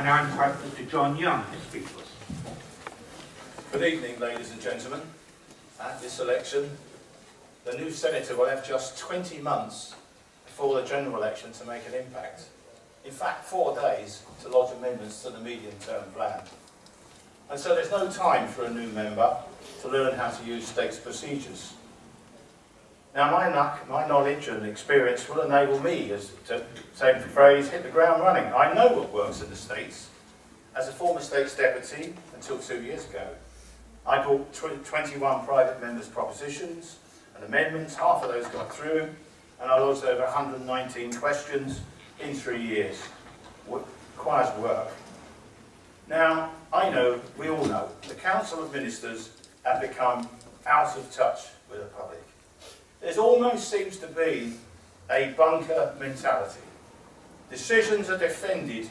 I now invite Mr. John Young to speak to us. Good evening, ladies and gentlemen. At this election, the new senator will have just 20 months before the general election to make an impact. In fact, 4 days to lodge amendments to the medium-term plan. And so there's no time for a new member to learn how to use state's procedures. Now, my knowledge and experience will enable me, as to say the phrase, hit the ground running. I know what works in the States. As a former States Deputy, until 2 years ago, I brought 21 private members' propositions and amendments, half of those got through, and I lodged over 119 questions in 3 years. It requires work. Now, I know, we all know, the Council of Ministers have become out of touch with the public. There almost seems to be a bunker mentality. Decisions are defended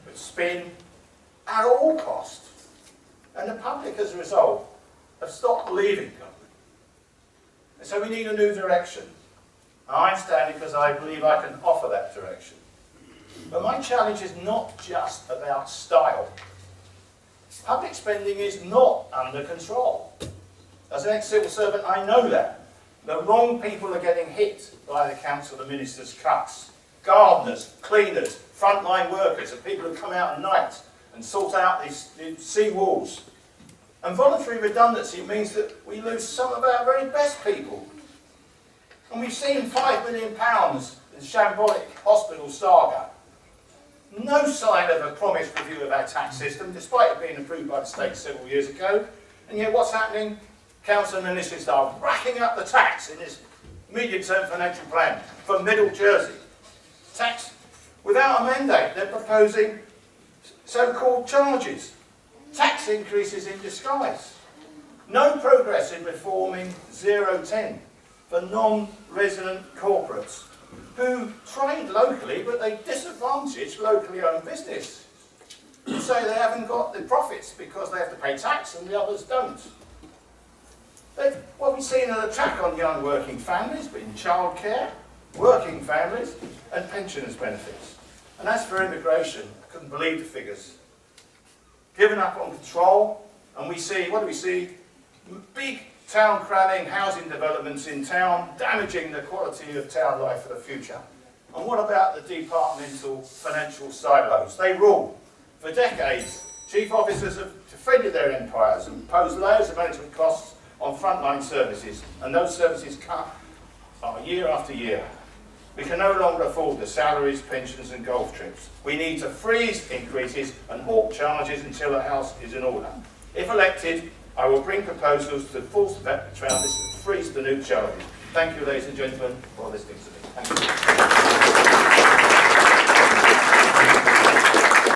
with spin at all costs. And the public, as a result, have stopped believing government. And so we need a new direction. I'm standing because I believe I can offer that direction. But my challenge is not just about style. Public spending is not under control. As an ex-civil servant, I know that. The wrong people are getting hit by the Council of Ministers' cuts. Gardeners, cleaners, frontline workers, and people who come out at night and sort out these sea walls. And voluntary redundancy means that we lose some of our very best people. And we've seen £5 million in shambolic hospital saga. No sign of a promised review of our tax system, despite it being approved by the state several years ago. And yet what's happening? Council ministers are racking up the tax in this medium-term financial plan for Middle Jersey. Tax without a mandate. They're proposing so-called charges. Tax increases in disguise. No progress in reforming 010 for non-resident corporates who trade locally, but they disadvantage locally owned business. You say they haven't got the profits because they have to pay tax and the others don't. What we've seen an attack on young working families, but in childcare, working families, and pensioners' benefits. And as for immigration, I couldn't believe the figures. Given up on control, and we see, what do we see? Big town cramming, housing developments in town, damaging the quality of town life for the future. And what about the departmental financial silos? They rule. For decades, chief officers have defended their empires and imposed layers of management costs on frontline services, and those services cut year after year. We can no longer afford the salaries, pensions and golf trips. We need to freeze increases and halt charges until the house is in order. If elected, I will bring proposals to force the around this and freeze the new charges. Thank you, ladies and gentlemen, for listening to me. Thank you.